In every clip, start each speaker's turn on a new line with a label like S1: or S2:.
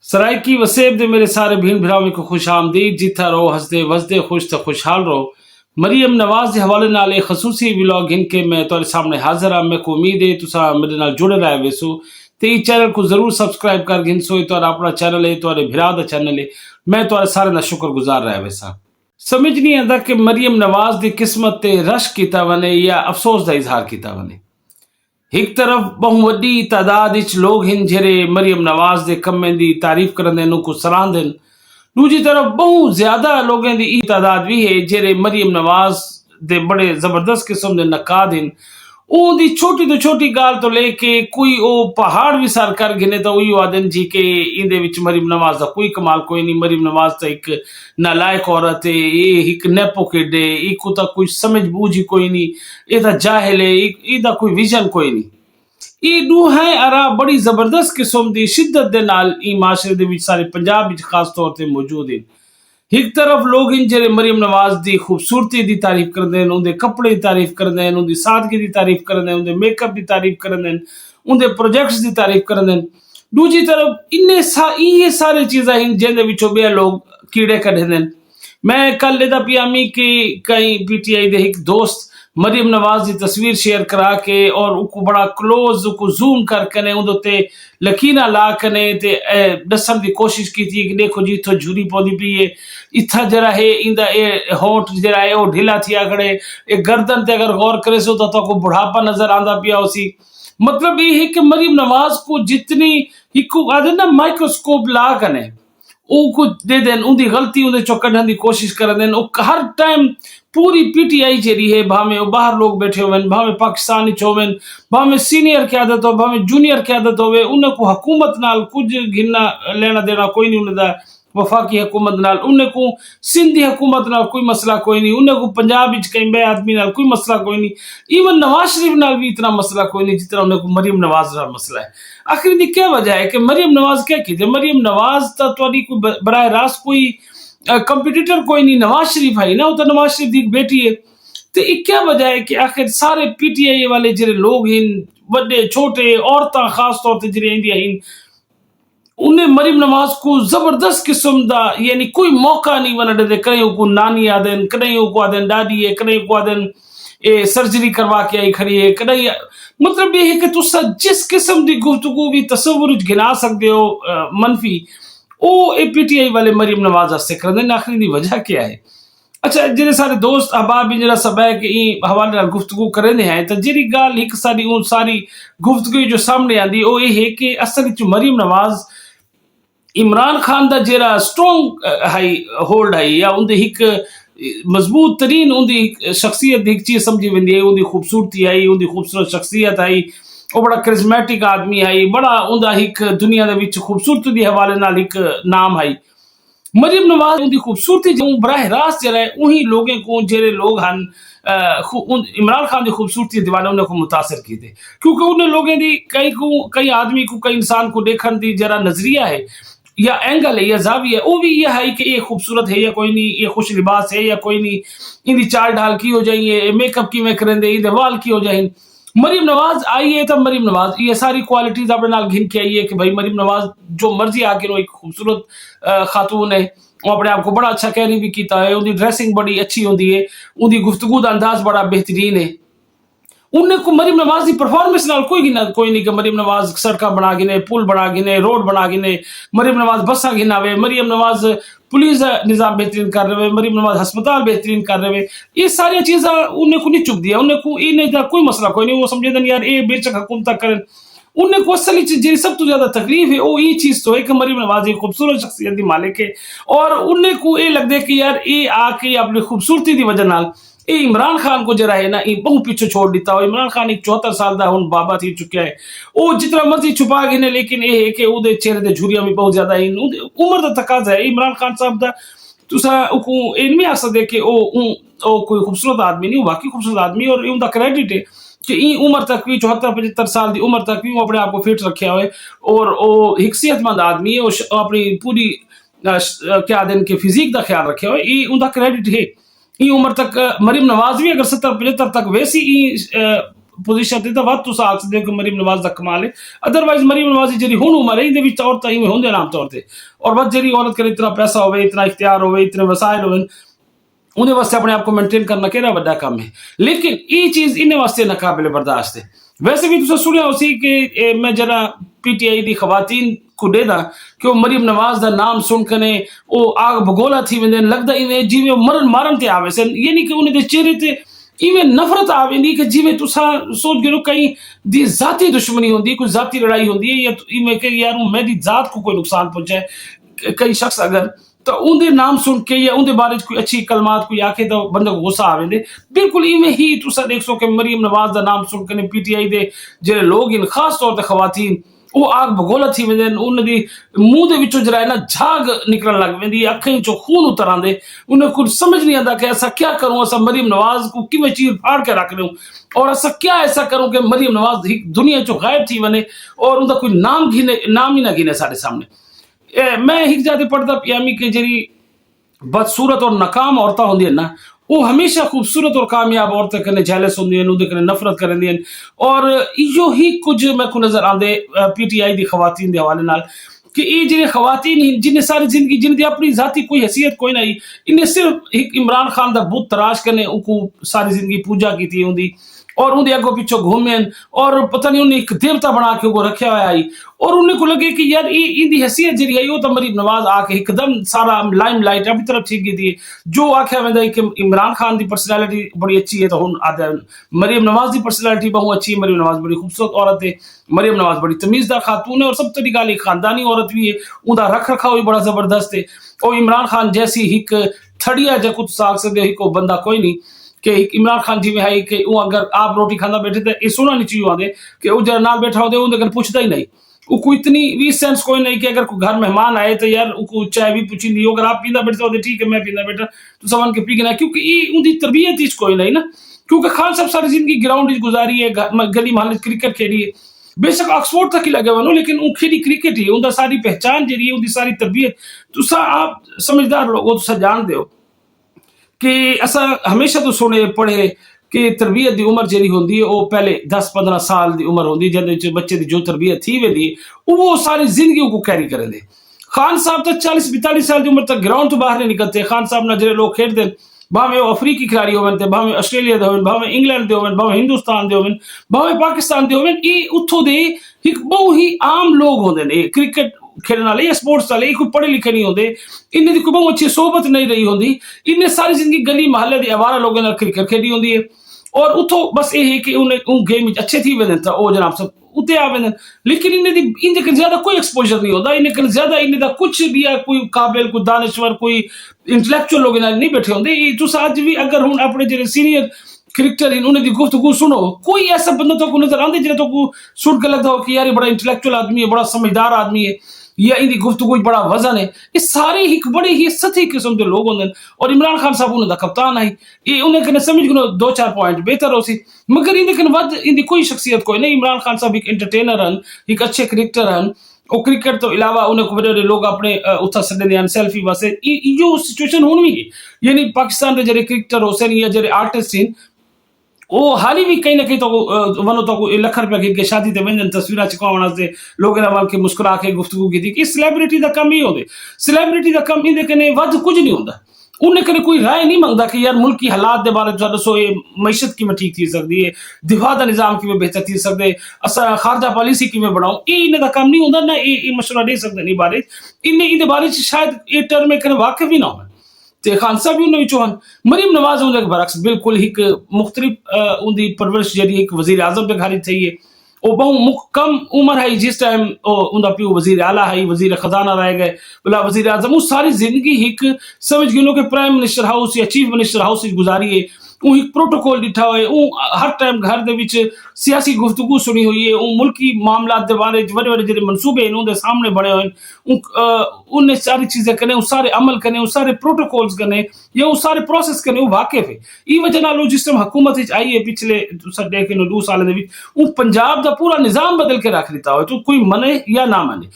S1: सराय की वसेब दे मेरे सारे भीन भिरावे को खुश आमदीद। जिथा रहो हसदे वसदे खुश तो खुशहाल रहो। मरियम नवाज के हवाले नाल एक खसूसी व्लॉग इनके मैं तुम्हारे सामने हाजिर हाँ। मैं को उम्मीद है तुसा मेरे नाल जुड़े रहे वेसो तो इस चैनल को जरूर सब्सक्राइब कर गिनसो। तो अपना चैनल है, तुम्हारे भिरा दा चैनल है। मैं तुम्हारे सारे ना शुक्रगुजार रहा वैसा समझ नहीं आता कि मरियम नवाज की किस्मत ते रश किया वने या अफसोस का इजहार किया वने। एक तरफ बहु वड्डी तादाद लोग हैं जेरे मरियम नवाज के कमें की तारीफ करते को सराहते हैं। दूसरी तरफ बहु ज्यादा लोगों की तादाद भी है जेरे मरियम नवाज दे बड़े जबरदस्त किस्म के नकाद हैं। उनकी छोटी तो छोटी गाल तो लेके कोई ओ पहाड़ भी सर कर गिने तो वही आदन जी के इंदे विच मरियम नवाज का कोई कमाल कोई नहीं। मरियम नवाज तो एक नालायक औरत है, ये एक नेपो किड है, इको तो कोई समझ बूझ ही कोई नहीं, ये तो जाहिल है, इदा कोई विजन कोई नहीं। ये दू है अरा बड़ी जबरदस्त किस्म की शिद्दत दे नाल ई माशरे दे विच सारे पंजाब विच खास तौर पे मौजूद है। एक तरफ लोग इन जेरे मरियम नवाज की खूबसूरती की तारीफ करते हैं, उनके कपड़े की तारीफ करते हैं, उनकी सादगी की तारीफ करते हैं, उनके मेकअप की तारीफ करते हैं, उनके प्रोजेक्ट्स की तारीफ करते हैं। दूसरी तरफ ये सारी चीज़ें जिन्हें विचों बे लोग कीड़े कढ़ते हैं। मैं कल लेदा पियामी के कई पीटीआई दे एक दोस्त मरियम नवाज की तस्वीर शेयर करा के और उनको बड़ा क्लोज उनको जूम करके उनते लकीना ला कने ते दसन की कोशिश की थी कि देखो जी इथों झूरी पौंदी पई है, इथा जरा है इंदा ए होठ जरा है वो ढीला थिया खड़े, एक गर्दन ते अगर गौर करे सो तो को बुढ़ापा नजर आंदा पिया उसी। मतलब ये है कि मरियम नवाज को जितनी इको आदे ना माइक्रोस्कोप ला कने उनको दे देन उनकी गलती उन्हें चो कढ़न की कोशिश कर देन। हर टाइम पूरी पीटीआई जेरी है भावे बाहर लोग बैठे हुए भावे पाकिस्तानी होवन भावे सीनियर क्यादत हो भावे जूनियर क्यादत होवे उनको हुकूमत नाल कुछ घिना लेना देना कोई नहीं। उन्हें वफाकी हुकूमत नाल उनको सिंधी हुकूमत नाल कोई मसला कोई नहीं, उनको पंजाब विच कई बे आदमी नाल कोई मसला कोई नहीं, इवन नवाज शरीफ नाल भी इतना मसला कोई नहीं जितना उनको मरियम नवाज नाल मसला है। आखिर दी क्या वजह है कि मरियम नवाज क्या की मरियम नवाज तो कोई बराह रास्त कोई कंपटीटर कोई नहीं, नवाज शरीफ है ना, वो तो नवाज शरीफ की बेटी है। तो ये क्या वजह है कि आखिर सारे पीटीआई वाले जेरे लोग हैं बड़े छोटे औरतां खास तौर पर जेरे इंडिया हैं उन्हें मरियम नवाज को जबरदस्त किस्म का यानी कोई मौका नहीं बना दे। कहीं को नानी आदन, कहीं को आदन दादी है, कहीं को आदन ए सर्जरी करवा के आई खड़ी है, कहीं मतलब ये है कि तुसा जिस किस्म की गुफ्तगू भी तस्वुर गिना सकते हो मनफी ओ ए पीटीआई वाले मरियम नवाज हस्ते कर आखिरी की वजह क्या है। अच्छा जेरे सारे दोस्त अहबाब जरा सब है कि हवाले गुफ्तगू करेंदे हैं तो जी गाल एक सारी गुफ्तगू जो सामने आती वो ये है कि असल मरियम नवाज इमरान खान का जरा स्ट्रोंग हाई होल्ड है या उनकी एक मजबूत तरीन उनकी शख्सियत एक चीज समझी वेंदी है। उनकी खूबसूरती आई, उनकी खूबसूरत शख्सियत आई, वो बड़ा करिश्मेटिक आदमी है, बड़ा उनका एक दुनिया के विच खूबसूरती के हवाले नाल एक नाम है। मरियम नवाज उनकी खूबसूरती जो बराह रास्त जरा है उन्हीं लोगों को जेरे लोग हन इमरान खान की खूबसूरती दीवाने उन्हें को मुतासर किए थे क्योंकि उन्हें लोगों की कई आदमी को कई इंसान को देखने की जरा नजरिया है या एंगल है या जाविया वो भी यह है कि ये खूबसूरत है या कोई नहीं, ये खुश लिबास है या कोई नहीं, इनकी चाल ढाल की हो जाइए, मेकअप की में करेंगे, इनके वाल की हो जाए। मरियम नवाज आई है तब मरियम नवाज ये सारी क्वालिटीज अपने नाल घिन के आई है कि भाई मरियम नवाज जो मर्जी आके वो एक खूबसूरत खातून है, वो अपने आप को बड़ा अच्छा कैरी भी किया है, उनकी ड्रेसिंग बड़ी अच्छी होती है, उनकी गुफ्तगू का अंदाज बड़ा बेहतरीन है। उन्हें को मरियम नवाज की परफॉर्मेंस नाल कोई नहीं कि मरियम नवाज सड़क बना गिने, पुल बना गिने, रोड बना गिने, मरियम नवाज बसा गिनावे, मरियम नवाज पुलिस निज़ाम बेहतरीन कर रहे, मरियम नवाज हस्पताल बेहतरीन कर रहे, ये सारी चीज़ा उन्हें को नहीं चुप दिया, उन्हें को इन्हें कोई मसला कोई नहीं, वो समझे यार ये बेशक हुकूमत करें। उन्हें को असली चीज जी सब तो ज्यादा तकलीफ है वो ये चीज तो है कि मरियम नवाज एक खूबसूरत शख्सियत की मालिक है और उन्हें को ये लगता है कि यार ये आके अपनी खूबसूरती की वजह नाल ये इमरान खान को जरा है ना ये बहुत पीछे छोड़ देता हो। इमरान खान एक 74 साल का हूँ बाबा थी चुका है, वो जितना मर्जी छुपा गिने लेकिन ये है कि उहदे चेहरे ते झुरियां भी बहुत ज्यादा है, उम्र का तकाजा है। इमरान खान साहब का तुसा इनमें आ सकते कि ओ कोई खूबसूरत आदमी नहीं, बाकी खूबसूरत आदमी और उनका क्रेडिट है कि ई उम्र तक भी 74-75 साल की उम्र तक भी वो अपने आप को फिट रखे हुए और वो एक सेहतमंद आदमी है, अपनी पूरी क्या दिन के फिजिक का ख्याल रखे हुए, ये उनका क्रेडिट है। ई उम्र तक मरियम नवाज भी अगर 70-75 तक वैसी पोजीशन ते वध तुस आख सकदे कि मरियम नवाज दा कमाल है। अदरवाइज मरियम नवाज दी जेहड़ी हुण उम्र है इहदे विच औरतां इवें होंदे आम तौर ते, और बस जेहड़ी औरत करे इतना पैसा होवे, इतना इख्तियार होवे, इतने वसाइल होवे, उन्हें वास्ते अपने आप को मेंटेन करना केड़ा बड़ा काम है। लेकिन ये चीज इन्हें वास्ते नाकाबिले बर्दाश्त है। वैसे भी तुसें सुनिया उसी कि मैं जरा पीटीआई दी खवातीन को डेदा कि वो मरियम नवाज दा नाम सुनकने वो आग भगोला थी वेंदे, लगदा इवें जिवें मरण मारन ते आवे सन, यानी कि उन्हें दे चेहरे ते इवें नफरत आ वेंदी कि जिवें तुसा सोच गिरो कहीं दी जाती दुश्मनी होंदी, कोई जाती लड़ाई होंदी है, या इवें कि यार मेरी जात को कोई नुकसान पहुंचाए कई शख्स अगर, तो उनके नाम सुन के या उनके बारे कोई अच्छी कलमात कोई आके तो बंदे को गुस्सा आवे। बिल्कुल इवें ही तुसा देख सो कि मरियम नवाज का नाम सुन के पीटीआई दे जेडे लोग इन खास तौर पर खवातीन वो आग भगोला थी वेंदे, उन्हें मुंह दे विचों जरा ना झाग निकलन लग वेंदी, अखें चो खून उतर आंदे, उन्हें कुछ समझ नहीं आता कि ऐसा क्या करूं, ऐसा मरियम नवाज को किवें चीर फाड़ के रख दूं, और ऐसा क्या ऐसा करूं कि मरियम नवाज दुनिया चो गायब थी वने और उनका कोई नाम ही ना गिने साढ़े सामने। मैं एक जाते पढ़ता पियामी के जरी बदसूरत और नाकाम औरतां होंदियां ना, वो हमेशा खूबसूरत और कामयाब औरतें कने जेलस होंदियां, उहदे कने नफरत करदियां, और इहो ही कुछ मैं को नजर आंदे पीटीआई दी खवातीन दे हवाले नाल कि ये जेडे खवातीन ही जिन्हें सारी जिंदगी जिनकी अपनी जाती कोई हैसियत कोई नहीं, इन्हें सिर्फ एक इमरान खान दा बुत तराश करने उनको सारी जिंदगी पूजा की थी उनकी, और उनके अगो पिछो घूमें, और पता नहीं उन्हें एक देवता बना के वो रखा हुआ आई, और उन्हें को लगे कि यार ये इनकी हैसियत जी है वो तो मरीम नवाज आके एकदम सारा लाइम लाइट अपनी तरफ ठीक थी। जो आख्या वेंदा कि इमरान खान की पर्सनैलिटी बड़ी अच्छी है तो हूँ आदि मरीम नवाज की पर्सनैलिटी बहुत अच्छी है, मरीम नवाज बड़ी खूबसूरत औरत है, मरीम नवाज बड़ी तमीज़दार खातून है, और सब तरी गाल खानदानी औरत भी है, उनका रख रखाव भी बड़ा जबरदस्त है। और इमरान खान जैसी एक थड़िया जो कुछ साग सकते हो बंदा कोई नहीं कि इमरान खान जी में है कि वो अगर आप रोटी खाना बैठे तो ये सुना नहीं चाहिए आते कि वो जरा नाल बैठा होते उन्हें पूछता ही नहीं, उसको इतनी भी सेंस कोई नहीं कि अगर कोई घर मेहमान आए तो यार उसको चाय भी पूछी नहीं, अगर आप पींदा बैठते होते ठीक है मैं पींदा बैठा तो सवान के पी ना, क्योंकि ये उनकी तरबियत ही कोई नहीं ना, क्योंकि खान साहब सारी जिंदगी ग्राउंड गुजारी है, गली मोहल्ले क्रिकेट खेली है, बेशक ऑक्सफोर्ड तक ही लगे वनो लेकिन वो खेली क्रिकेट ही उनका सारी पहचान जी है, उनकी सारी तरबियत तुसा आप समझदार लोग तुसा जानते हो कि असा हमेशा तो सुने पढ़े कि तरबियत की उम्र जी होंगी है वो पहले 10-15 साल की उम्र होंगी जिन्हें बच्चे की जो तरबियत थी वेंदी वो सारी जिंदगी को कैरी करेंगे। खान साहब तो 40-42 साल की उम्र तक ग्राउंड तो बाहर नहीं निकलते। खान साहब ना जो लोग खेलते भावें वो अफ्रीकी खिलाड़ी होवन, भावें ऑस्ट्रेलिया के होवन, भावें इंग्लैंड के होवन, भावें हिंदुस्तान के होवन, भावें पाकिस्तान के होवन, ये उत्थों दे एक बहुत ही आम लोग होंगे ने क्रिकेट खेलने वाले या स्पोर्ट्स वाले, कोई पढ़े लिखे नहीं होंगे, इन्हें दी कोई बहुत अच्छी सोहबत नहीं रही होंगी, इन्हें सारी जिंदगी गली महल्ले के आवारा लोगों ने क्रिकेट खेली होंगी है, और उतो बस ये है कि उन्हें उन गेम अच्छे थी वेंदे तो वो जनाब सब उते आ वेंदे, लेकिन इन्हें ज्यादा कोई एक्सपोजर नहीं होता, इन्हें ज्यादा इन्हें कुछ भी या कोई काबिल कोई दानश्वर कोई इंटेलेक्चुअल लोग नहीं बैठे होंगे। तुस अज भी अगर हूँ अपने जो सीनियर क्रिकेटर इन उन्हें गुफ्तगू सुनो, कोई ऐसा बंदा तो नजर आते जो तो सुन के लगता हो कि यार ये बड़ा इंटेलेक्चुअल आदमी है, बड़ा समझदार आदमी है, या इनकी गुफ्तगू बड़ा वजन है, ये सारे ही बड़े ही सती किस्म के लोग होंगे। और इमरान खान साहब उन्हें कप्तान आई, ये उन्हें कने समझ गो 2-4 पॉइंट बेहतर हो सी, मगर इन्हें वध इनकी कोई शख्सियत कोई नहीं। इमरान खान साहब एक एंटरटेनर हैं, एक अच्छे क्रिकेटर हैं, और क्रिकेट तो इलावा उन्हें बड़े लोग अपने उत्था सदे सेल्फी वास्ते जो सिचुएशन हुण भी है, यानी पाकिस्तान के जो क्रिकेटर हो सन या जो आर्टिस्ट हैं वो हाल ही भी कहीं ना कहीं तो वनो तो लख रुपया गिन के शादी ते वंजन तस्वीर चिकवाण वास्ते लोग के मुस्कुरा के गुफ्तगू की थी। सैलिब्रिटी का कम ही होंगे, सैलिब्रिटी का कम इहदे कने वध कुछ नहीं होंदा, उन्हें कने कोई राय नहीं मंगता कि यार मुल्क की हालात के बारे में दसो, ये मैशत किवें ठीक थी सकती है, दिफा का निज़ाम किवें बेहतर थी सकते, असा खारजा पॉलिसी किवें बनाओ, ये इन्हें का कम नहीं होंदा ना, ये मशवरा दे सकते नहीं बारे इन्हें इहदे बारे शायद ये टर्म में कने वाकिफ ही ना हो। ते खान साहब भी उन्हें चौहान मरीम नवाज उनके बरक्स बिल्कुल ही मुख्तलिफ उनकी परवरिश जी एक वजीर आजम पे घारी थी है, वो बहुत कम उम्र है जिस टाइम उनका प्यो वजीर आला है, वजीर खजाना रह गए बोला वजीर आजम, वो सारी जिंदगी एक समझ गिनो के प्राइम मिनिस्टर हाउस या चीफ मिनिस्टर हाउस गुजारी है, वो एक प्रोटोकॉल दिठा हुआ है, वो हर टाइम घर दे विच सियासी गुफ्तगू सुनी हुई है, वो मुल्की मामलात दे बारे बड़े बड़े जो मनसूबे हैं उनके सामने बने हुए, उन्हें सारी चीजें करने, वो सारे अमल करने, वो सारे प्रोटोकॉल्स करने या वो सारे प्रोसेस करने वो वाकिफ है। ये वजह नाल जिस टाइम हुकूमत आई है पिछले 2 साल वो पंजाब का पूरा निज़ाम बदल के रख दिता हो, तो कोई मने या ना मने।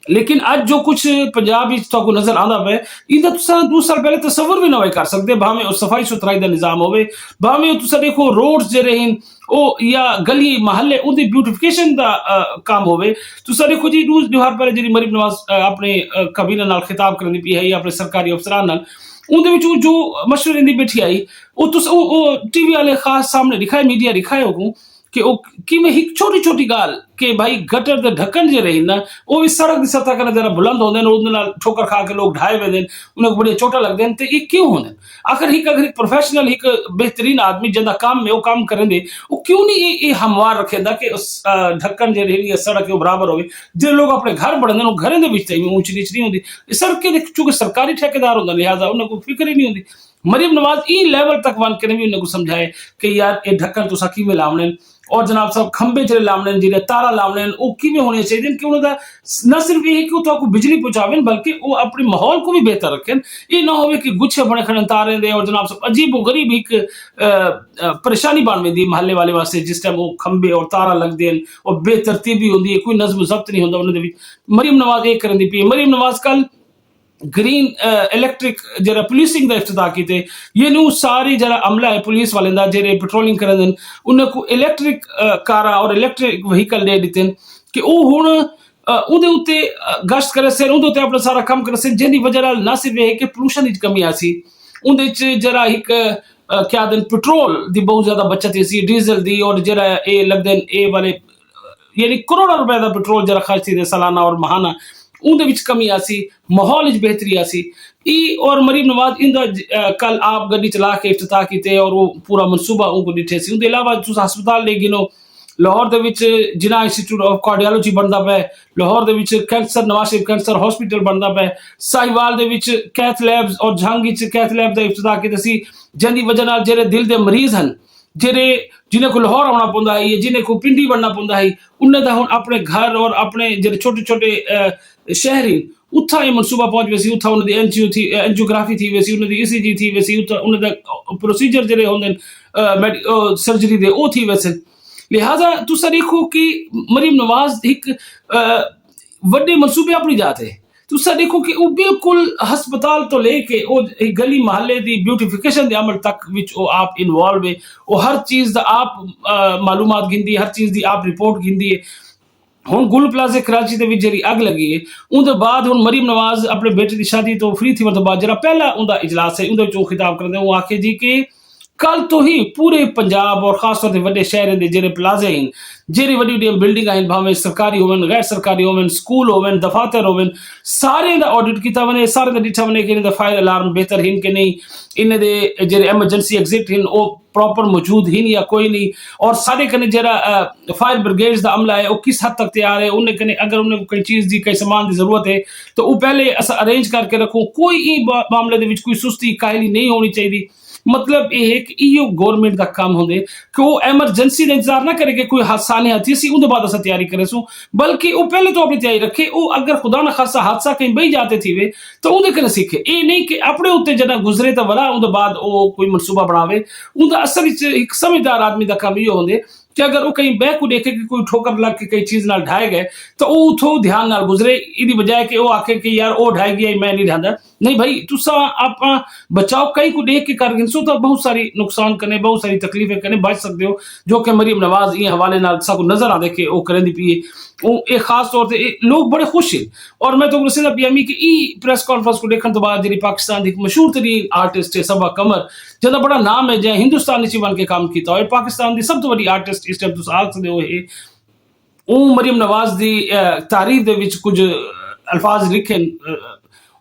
S1: लेकिन आज जो कुछ पंजाब को नजर आता है इंदा तुसा 2 साल पहले तस्वर भी ना होए कर सकते भावें और सफाई सुथराई का निजाम होवे भावें तुसा देखो रोड्स जेरे हैं ओ या गली महल्ले उनकी ब्यूटिफिकेशन का काम होवे तुसा देखो जी रोज त्योहार पर जी मरीम नवाज अपने कबीना नाल खिताब करनी पई है या अपने सरकारी अफसरान नाल उनदे विच जो मशवरे दी बैठी आई ओ टीवी वाले खास सामने दिखाए मीडिया दिखाए हो कि कि में एक छोटी छोटी गाल कि भाई गटर दे ढक्कन जे रही ना वो भी सड़क की सतह का जरा बुलंद होंदे न उनदे नाल ठोकर खा के लोग ढाए वेंदे उन्हें बड़े चोटा लगदे न ते ये क्यों होंदे आखिर ही अगर एक प्रोफेशनल एक बेहतरीन आदमी जदा काम में वो काम करेंदे वो क्यों नहीं ये हमवार रखेंदा कि उस ढक्कन जे रही है सड़क के बराबर होवे जे लोग अपने घर बढ़ंदे न घरें दे विच ऊंच नीच नहीं होंदी सड़क के चूंकि सरकारी ठेकेदार होंदा लिहाजा उन्हें कोई फिक्र ही नहीं होंदी मरियम नवाज ई लेवल तक वन के भी उन्हें को समझाए कि यार ये ढक्कन तुसा किवें लावणे और जनाब साहब खंबे जेह्ड़े लावने जिन्हें तारा लावने वो किवें होने चाहिए कि उन्होंने न सिर्फ ये कि वो बिजली पहुंचावे बल्कि वो अपने माहौल को भी बेहतर रखें ये ना हो कि गुच्छे बने खड़े तारे दे और जनाब साहब अजीब व गरीब एक परेशानी बन वेंदी महल्ले वाले वास्ते जिस टाइम वो खंबे और तारा लगते हैं और बेतरतीबी होंदी है कोई नज़्म ज़ब्त नहीं होंदा उन्हें मरियम नवाज ये करन दी पई मरियम नवाज कल ग्रीन इलेक्ट्रिक जरा पुलिसिंग का इफ्तिताह किते ये न्यू सारी जरा अमला है पुलिस वाले दा जेरे पेट्रोलिंग करन उन्हें को इलेक्ट्रिक कारा और इलेक्ट्रिक व्हीकल दे दिते कि वो हुन उहदे उत्ते गश्त करे से उहदे उत्ते अपना सारा काम करे से जिंदी वजह नाल ना सिर्फ है कि पोल्यूशन दी कमी आसी उहदे च जरा एक क्या दिन पेट्रोल दी बहुत ज्यादा बचत सी डीजल दी और जरा ए लगदे ए वाले यानी करोड़ों रुपए का पेट्रोल जरा खर्च थी सालाना और महाना उनके विच कमी आसी माहौल बेहतरी आसी ई और मरीम नवाज इंदा कल आप गड्डी चला के इफ्तिताह कीते और वो पूरा मनसूबा उनको डिठे सी उनके अलावा तुस हस्पताल ले गिनो लाहौर दे विच जिना इंस्टीट्यूट ऑफ कार्डियोलॉजी बनदा पे लाहौर दे विच cancer Nawaz Sharif cancer hospital बनदा पे साहिवाल दे विच कैथ लैब्स और जहांगीर च कैथ लैब दा इफ्तिताह कीते सी जिंदी वजह नाल जेरे दिल दे मरीज हन जेरे जिन्हें को लाहौर आना पौंदा है या जिन्हें को पिंडी बनना पौंदा है उन्हें तो हुन अपने घर और अपने जेरे छोटे छोटे शहरी उत्था ये मनसूबा पहुंच वैसी उत्था उन्हें एनजीओ थी एंजियोग्राफी थी वैसी उन्हें ईसीजी थी वैसी उत्था उन्हें प्रोसीजर जेरे होंदे सर्जरी दे ओ थी वैसे लिहाजा तुसा देखो कि मरीम नवाज एक वड्डे मनसूबे अपनी जाते तुसा देखो कि वो बिल्कुल हस्पताल तो लेके वो गली महल्ले दी ब्यूटिफिकेशन दे अमल तक विच वो आप इन्वॉल्व है वो हर चीज दा आप मालूमात गिंदी हर चीज दी आप रिपोर्ट गिंदी है हुन गुल प्लाजा कराची दे विच जेरी अग लगी है उनदे बाद हुन मरीम नवाज अपने बेटे दी शादी तो फ्री थी तो बाद जरा पहला उनदा इजलास है उनदे चो खिताब करदे वो आखे जी कि कल तो ही पूरे पंजाब और खास तौर पर वड्डे शहर दे जेरे प्लाजे हैं जेरी वड्डी वड्डी बिल्डिंग हैं भावें सरकारी होवन गैर सरकारी होवन स्कूल होवन दफातर होवन सारे दा ऑडिट कीता वने सारे दा डिठा वने कि इन दा फायर अलार्म बेहतर हिन कि नहीं इन दे जेरे इमरजेंसी एग्जिट हिन ओ प्रॉपर मौजूद हिन या कोई नहीं और सारे कने जरा फायर ब्रिगेड्स दा अमला है वो किस हद तक तैयार है उन्हें कने अगर उन्हें कोई चीज दी कोई सामान दी जरूरत है तो वो पहले अरेंज करके रखो कोई ई मामले दे विच कोई सुस्ती काहली नहीं होनी चाहिए मतलब ये है कि इो गवर्नमेंट का काम होंदे कि वो एमरजेंसी का इंतजार ना करे कि कोई हादसा नहीं आती सी उनके बाद असा तैयारी करे सो बल्कि वो पहले तो अपनी तैयारी रखे वो अगर खुदा ना खासा हादसा कहीं बही जाते थी वे तो उन्हें कने सीखे ये नहीं कि अपने उत्ते जना गुजरे तो वला उनके बाद वो कोई मनसूबा बनावे उनका असल एक समझदार आदमी का काम ये होंदे कि अगर वो कहीं बैक को देखे कि कोई ठोकर लग के कई चीज नाल ढाए गए तो वो थो ध्यान नाल गुजरे इदी बजाय कि वो आके कि यार वो ढाई गया मैं नहीं ढांदा नहीं भाई तुसा आप बचाओ कहीं को देख के कर गिनसो तो बहुत सारी नुकसान करने बहुत सारी तकलीफें करने बच सकते हो जो कि मरीम नवाज ये हवाले नाल सा को नजर आ देखे वो करें दी पी वो एक खास तौर से लोग बड़े खुश हैं और मैं तो रसीदा पीएमई की ई प्रेस कॉन्फ्रेंस को देखने तो बाद जी पाकिस्तान की मशहूर तरीन आर्टिस्ट है सबा कमर जिंदा बड़ा नाम है जै हिंदुस्तान ची बन के काम किया और पाकिस्तान की सब तो बड़ी आर्टिस्ट इस टाइम तुम आख सकते हो है वो मरीम नवाज की तारीफ दे विच कुछ अल्फाज लिखे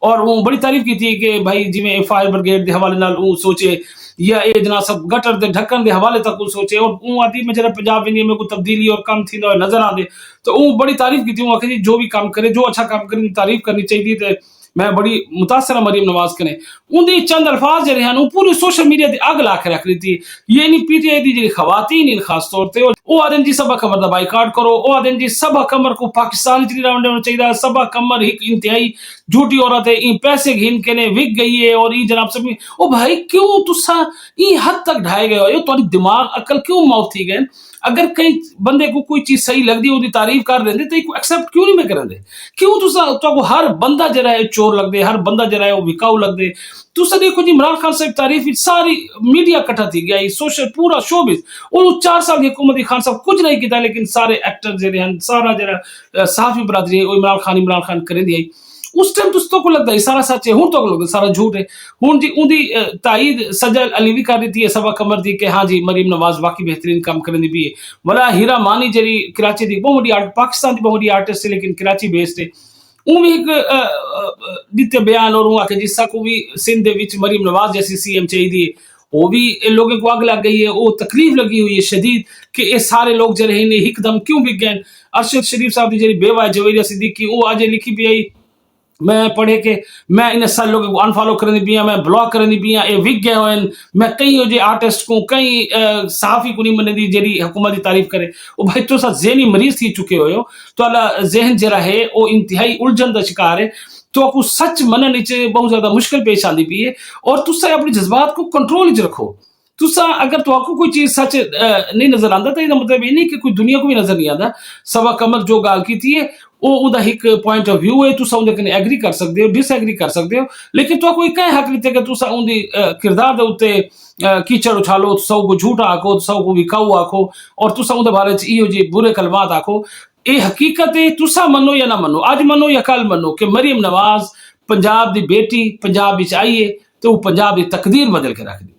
S1: और वो बड़ी तारीफ की थी कि भाई जिमें फायर ब्रिगेड के हवाले नाल वो सोचे या ये जना सब गटर दे ढक्कन के हवाले तक वो सोचे और वो आदि में जरा पंजाब इंडिया में कोई तब्दीली और कम थी नजर आ दे तो वो बड़ी तारीफ की थी वो आखिर जो भी काम करे जो अच्छा काम करे तारीफ करनी चाहिए तो मैं बड़ी मुतासर मरीम नवाज कने उनके चंद अल्फाज जरे हैं पूरे सोशल मीडिया की अग ला के रख रही थी ये नहीं पीटीआई की जी खवातीन इन खास तौर पर वो आदन जी सबा कमर का बाइकाट करो वो आदन जी सबा कमर को पाकिस्तान च राउंड होना चाहिए सबा कमर एक इंतहाई झूठी औरत है इन पैसे घिन के ने विक गई है और ये जनाब सब ओ भाई क्यों तुसा ई हद तक ढाए गए हो तो दिमाग अकल क्यों मौत थी गए अगर कई बंदे को कोई चीज सही लगदी ओदी तारीफ कर रहे तो एक्सेप्ट क्यों नहीं मैं करदे? क्यों तुसा हर बंदा जरा है चोर लगदे, हर बंदा जरा है विकाऊ लगदे? तुसा देखो जी इमरान खान साहब तारीफ सारी मीडिया इकट्ठा थी गया, सोशल पूरा शोबिज और 4 साल की हुकूमत खान साहब कुछ नहीं किया, लेकिन सारे एक्टर जेरे हैं सारा जरा सहाफी बरादरी है इमरान खान करे दिया उस टाइम तो को लगता है सारा सच है, हूं तो लगता सारा झूठ है। हूं जी उनकी ताईद सजल अली भी कर दी है सबा कमर दी कि हाँ जी मरीम नवाज वाकई बेहतरीन काम करने भी है। वला हीरा मानी जरी कराची दी बहुत बड़ी पाकिस्तान की बहुत बड़ी आर्टिस्ट है लेकिन कराची बेस्ड है। वो भी एक दिते बयान और वो आके जिस को भी सिंध दे विच मरीम नवाज जैसी सीएम चाहिए वो भी लोगों को आग लग गई है, वो तकलीफ लगी हुई है शदीद कि ये सारे लोग जरे इन्हें हिकदम क्यों बिक गए। अरशद शरीफ साहब की जरी बेवा जवेरिया सिद्दीकी वो आज लिखी भी आई मैं पढ़े के मैं इन सारे लोगों को अनफॉलो करनी पिया, मैं ब्लॉक करनी पिया, ये विक गए हुए मैं कई जो आर्टिस्ट को कई सहाफी को नहीं मने दी जेरी हुकूमत की तारीफ करे। वो भाई तो सा जहनी मरीज थी चुके हो तो अला जहन जरा है वो इंतहाई उलझन का शिकार है। तो आपको सच मनन नीचे बहुत ज्यादा मुश्किल पेश आती पी है और तुसा अपने जज्बात को कंट्रोल च रखो। तुसा अगर तो आपको कोई चीज सच नहीं नजर आता तो मतलब ये नहीं कि कोई दुनिया को भी नजर नहीं आता। सवा कमर जो गाल की थी वो उदा एक पॉइंट ऑफ व्यू है, तुसा उनके कने एग्री कर सकते हो डिसएग्री कर सकते हो, लेकिन तो कोई कह हक नहीं थे कि तुसा उनकी किरदार दे उत्ते कीचड़ उछालो, तुसा को झूठा आखो, तुसा को विकाऊ आखो और तुसा उनके बारे च इहो जी बुरे कलमात आखो। ये हकीकत है, तुसा मनो या ना मनो, आज मनो या कल मनो कि मरीम नवाज पंजाब की बेटी पंजाब विच आई है तो वो पंजाब की तकदीर बदल के रख दी।